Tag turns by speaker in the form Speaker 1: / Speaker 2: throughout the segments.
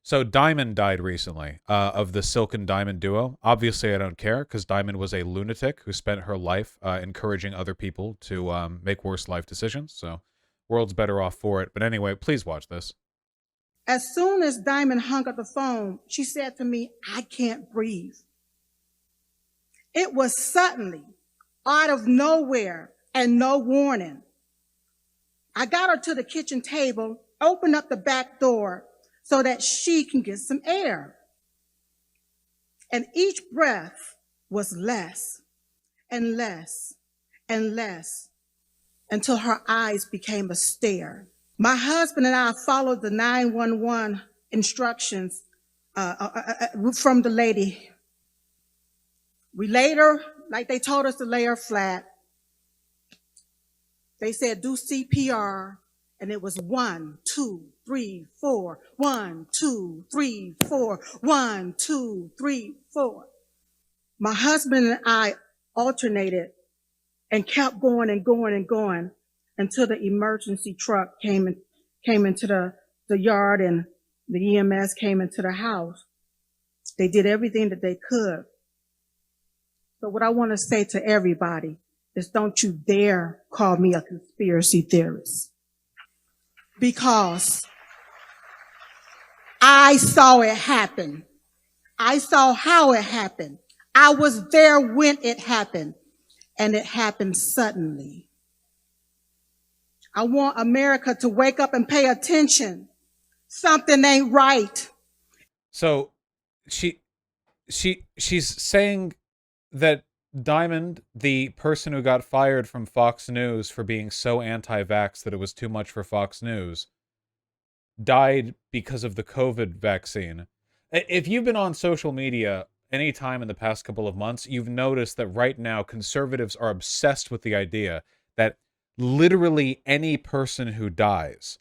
Speaker 1: So Diamond died recently, of the Silk and Diamond duo. Obviously, I don't care because Diamond was a lunatic who spent her life encouraging other people to make worse life decisions. So, world's better off for it. But anyway, please watch this.
Speaker 2: As soon as Diamond hung up the phone, she said to me, "I can't breathe." It was suddenly, out of nowhere, and no warning. I got her to the kitchen table, opened up the back door so that she can get some air. And each breath was less and less and less until her eyes became a stare. My husband and I followed the 911 instructions from the lady. We laid her, like they told us to lay her flat. They said, do CPR, and it was 1, 2, 3, 4, 1, 2, 3, 4, 1, 2, 3, 4. My husband and I alternated and kept going and going and going until the emergency truck came into the yard and the EMS came into the house. They did everything that they could. So what I want to say to everybody is don't you dare call me a conspiracy theorist, because I saw it happen. I saw how it happened. I was there when it happened, and it happened suddenly. I want America to wake up and pay attention. Something ain't right.
Speaker 1: So, she's saying that Diamond, the person who got fired from Fox News for being so anti-vax that it was too much for Fox News, died because of the COVID vaccine. If you've been on social media any time in the past couple of months, you've noticed that right now conservatives are obsessed with the idea that literally any person who dies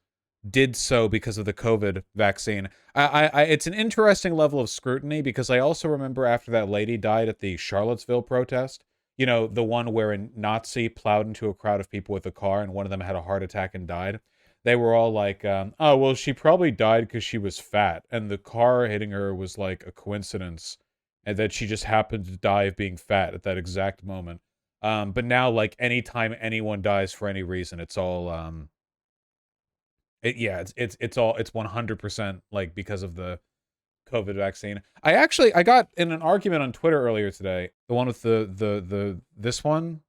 Speaker 1: did so because of the COVID vaccine. It's an interesting level of scrutiny because I also remember after that lady died at the Charlottesville protest, you know, the one where a Nazi plowed into a crowd of people with a car and one of them had a heart attack and died. They were all like, oh, well, she probably died because she was fat and the car hitting her was like a coincidence and that she just happened to die of being fat at that exact moment. But now, like, anytime anyone dies for any reason, it's all, it's 100% like because of the COVID vaccine. I got in an argument on Twitter earlier today. The one with this one.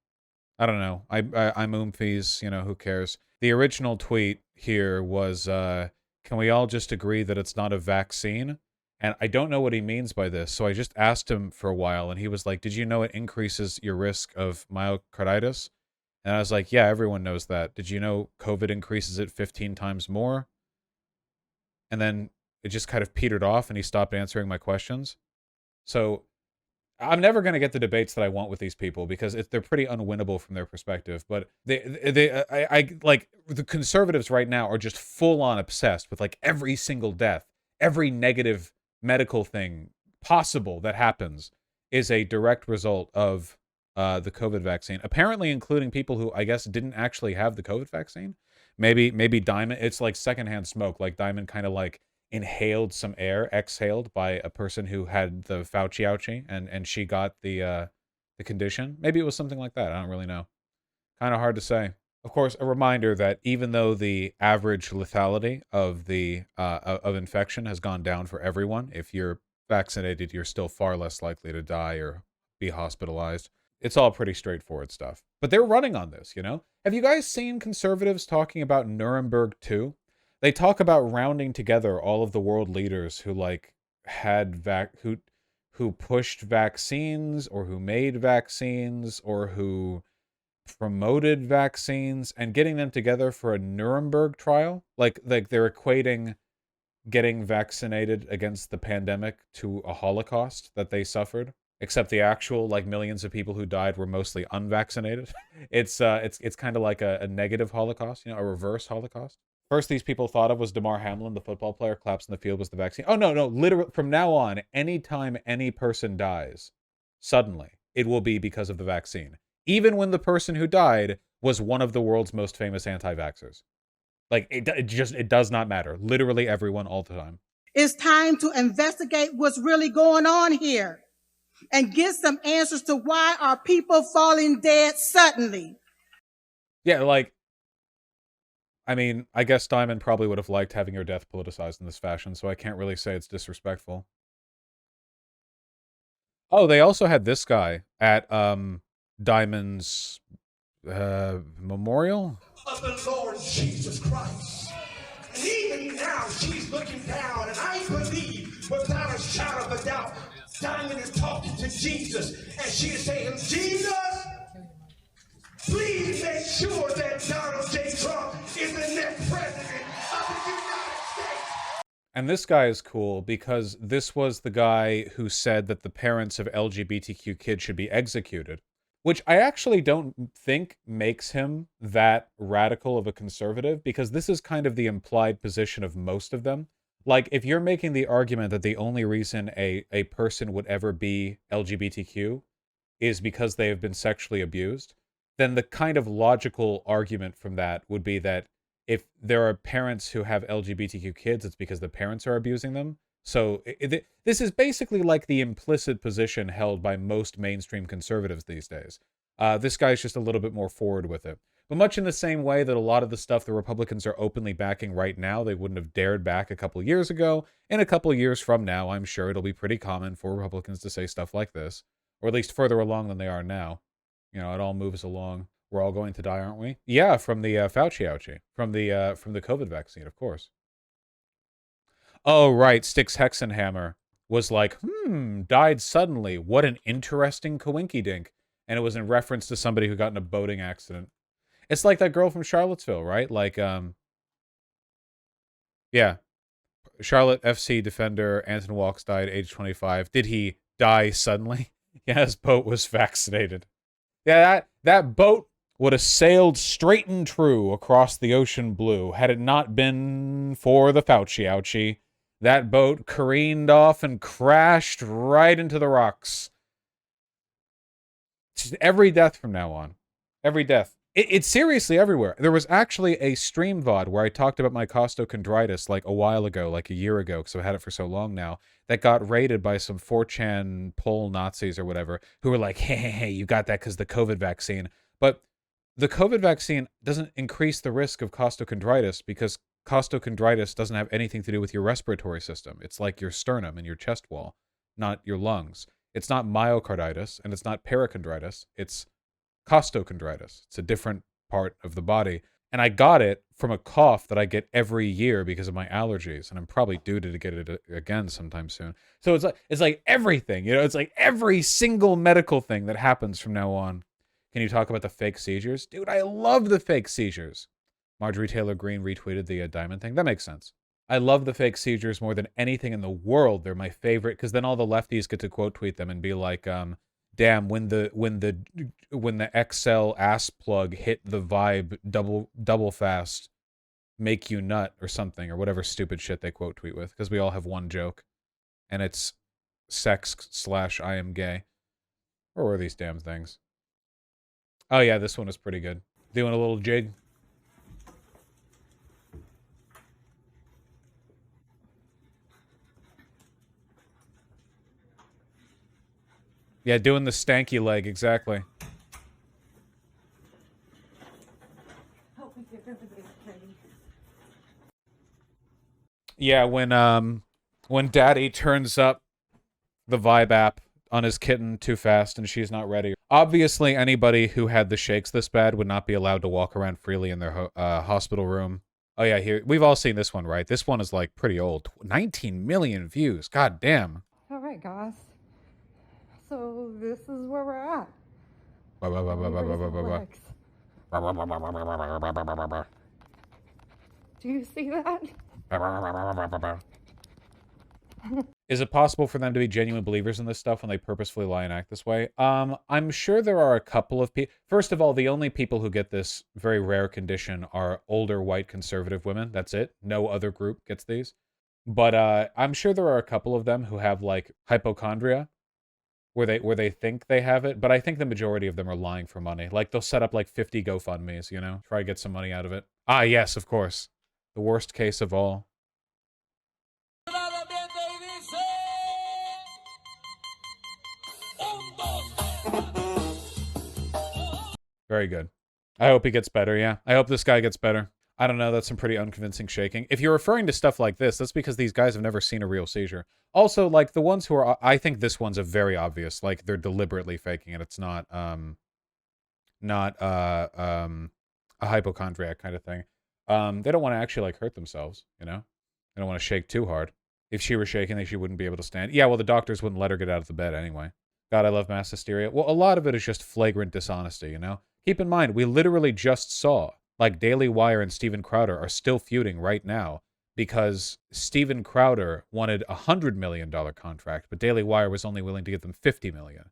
Speaker 1: I don't know. I'm Oomphies. You know, who cares? The original tweet here was, "Can we all just agree that it's not a vaccine?" And I don't know what he means by this, so I just asked him for a while, and he was like, "Did you know it increases your risk of myocarditis?" And I was like, yeah, everyone knows that. Did you know COVID increases it 15 times more? And then it just kind of petered off and he stopped answering my questions. So I'm never going to get the debates that I want with these people because they're pretty unwinnable from their perspective. But I like the conservatives right now are just full on obsessed with like every single death, every negative medical thing possible that happens is a direct result of the COVID vaccine. Apparently, including people who I guess didn't actually have the COVID vaccine. Maybe Diamond. It's like secondhand smoke. Like Diamond kind of like inhaled some air, exhaled by a person who had the Fauci ouchie, and she got the condition. Maybe it was something like that. I don't really know. Kind of hard to say. Of course, a reminder that even though the average lethality of the of infection has gone down for everyone, if you're vaccinated, you're still far less likely to die or be hospitalized. It's all pretty straightforward stuff. But they're running on this, you know? Have you guys seen conservatives talking about Nuremberg 2? They talk about rounding together all of the world leaders who like had who pushed vaccines or who made vaccines or who promoted vaccines and getting them together for a Nuremberg trial. Like they're equating getting vaccinated against the pandemic to a Holocaust that they suffered. Except the actual like millions of people who died were mostly unvaccinated. It's kind of like a negative Holocaust, you know, a reverse Holocaust. First, these people thought of was Damar Hamlin, the football player, collapsed in the field was the vaccine. Oh no, literally from now on, anytime any person dies, suddenly it will be because of the vaccine, even when the person who died was one of the world's most famous anti-vaxxers. Like it does not matter. Literally everyone all the time.
Speaker 2: It's time to investigate what's really going on here and get some answers to why are people falling dead suddenly.
Speaker 1: Yeah, like, I mean, I guess Diamond probably would have liked having her death politicized in this fashion, so I can't really say it's disrespectful. Oh, they also had this guy at Diamond's memorial
Speaker 3: of the Lord Jesus Christ. And even now she's looking down, and I believe without a shadow of a doubt, Diamond is talking to Jesus, and she is saying, Jesus, please make sure that Donald J. Trump is the next president of the United States.
Speaker 1: And this guy is cool because this was the guy who said that the parents of LGBTQ kids should be executed, which I actually don't think makes him that radical of a conservative, because this is kind of the implied position of most of them. Like, if you're making the argument that the only reason a person would ever be LGBTQ is because they have been sexually abused, then the kind of logical argument from that would be that if there are parents who have LGBTQ kids, it's because the parents are abusing them. So this is basically like the implicit position held by most mainstream conservatives these days. This guy's just a little bit more forward with it. But much in the same way that a lot of the stuff the Republicans are openly backing right now, they wouldn't have dared back a couple years ago. In a couple years from now, I'm sure it'll be pretty common for Republicans to say stuff like this, or at least further along than they are now. You know, it all moves along. We're all going to die, aren't we? Yeah, from the Fauci ouchie. From the COVID vaccine, of course. Oh, right. Styx Hexenhammer was like, died suddenly. What an interesting coinkydink. And it was in reference to somebody who got in a boating accident. It's like that girl from Charlottesville, right? Like, yeah. Charlotte FC defender Anton Walks died age 25. Did he die suddenly? Yeah, his boat was vaccinated. Yeah, that boat would have sailed straight and true across the ocean blue had it not been for the Fauci ouchie. That boat careened off and crashed right into the rocks. Just every death from now on. Every death. It's seriously everywhere. There was actually a stream VOD where I talked about my costochondritis like a while ago, like a year ago, because I've had it for so long now, that got raided by some 4chan Pole Nazis or whatever, who were like, hey, you got that because the COVID vaccine. But the COVID vaccine doesn't increase the risk of costochondritis because costochondritis doesn't have anything to do with your respiratory system. It's like your sternum and your chest wall, not your lungs. It's not myocarditis and it's not perichondritis. It's costochondritis. It's a different part of the body. And I got it from a cough that I get every year because of my allergies, and I'm probably due to get it again sometime soon. So it's like everything, you know, it's like every single medical thing that happens from now on. Can you talk about the fake seizures? Dude, I love the fake seizures. Marjorie Taylor Greene retweeted the Diamond thing. That makes sense. I love the fake seizures more than anything in the world. They're my favorite because then all the lefties get to quote tweet them and be like, damn, when the XL ass plug hit the vibe double fast, make you nut or something, or whatever stupid shit they quote tweet with, because we all have one joke, and it's sex/I am gay. Or were these damn things? Oh yeah, this one was pretty good. Doing a little jig. Yeah, doing the stanky leg, exactly. Yeah, when Daddy turns up the Vibe app on his kitten too fast and she's not ready. Obviously, anybody who had the shakes this bad would not be allowed to walk around freely in their hospital room. Oh yeah, here we've all seen this one, right? This one is like pretty old. 19 million views. God damn.
Speaker 4: All right, guys. So this is where we're at. Do you see that?
Speaker 1: Is it possible for them to be genuine believers in this stuff when they purposefully lie and act this way? I'm sure there are a couple of people. First of all, the only people who get this very rare condition are older white conservative women. That's it. No other group gets these. But I'm sure there are a couple of them who have like hypochondria, where they think they have it. But I think the majority of them are lying for money. Like they'll set up like 50 GoFundMes, you know, try to get some money out of it. Ah, yes, of course. The worst case of all. Very good. I hope he gets better, yeah. I hope this guy gets better. I don't know, that's some pretty unconvincing shaking. If you're referring to stuff like this, that's because these guys have never seen a real seizure. Also, like, the ones who are... I think this one's a very obvious. Like, they're deliberately faking it. It's not a hypochondriac kind of thing. They don't want to actually, like, hurt themselves, you know? They don't want to shake too hard. If she were shaking, she wouldn't be able to stand. Yeah, well, the doctors wouldn't let her get out of the bed anyway. God, I love mass hysteria. Well, a lot of it is just flagrant dishonesty, you know? Keep in mind, we literally just saw, like, Daily Wire and Steven Crowder are still feuding right now because Steven Crowder wanted a $100 million contract, but Daily Wire was only willing to give them $50 million.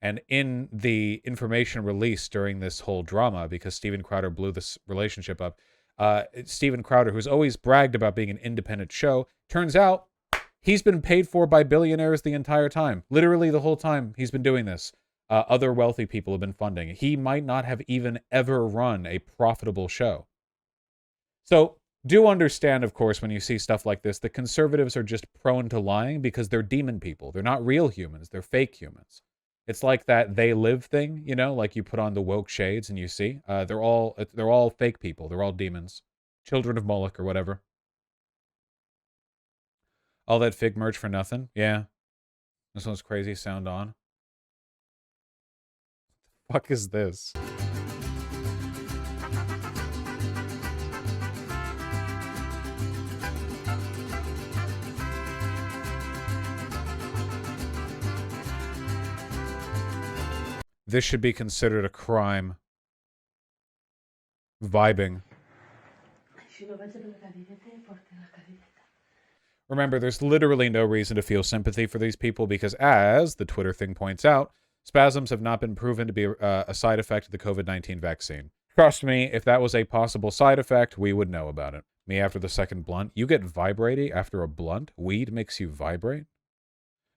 Speaker 1: And in the information released during this whole drama, because Steven Crowder blew this relationship up, Steven Crowder, who's always bragged about being an independent show, turns out he's been paid for by billionaires the entire time. Literally the whole time he's been doing this. Other wealthy people have been funding. He might not have even ever run a profitable show. So do understand, of course, when you see stuff like this, that conservatives are just prone to lying because they're demon people. They're not real humans. They're fake humans. It's like that they live thing, you know, like you put on the woke shades and you see. They're all fake people. They're all demons. Children of Moloch or whatever. All that fig merch for nothing? Yeah. This one's crazy. Sound on. Fuck is this? This should be considered a crime. Vibing. Remember, there's literally no reason to feel sympathy for these people because, as the Twitter thing points out, spasms have not been proven to be a side effect of the COVID-19 vaccine. Trust me, if that was a possible side effect, we would know about it. Me after the second blunt. You get vibraty after a blunt? Weed makes you vibrate?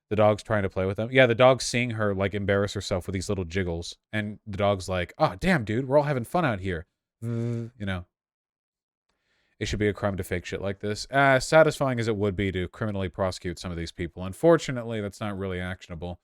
Speaker 1: The dog's trying to play with them. Yeah, the dog's seeing her, like, embarrass herself with these little jiggles. And the dog's like, oh, damn, dude, we're all having fun out here. You know. It should be a crime to fake shit like this. Satisfying as it would be to criminally prosecute some of these people. Unfortunately, that's not really actionable.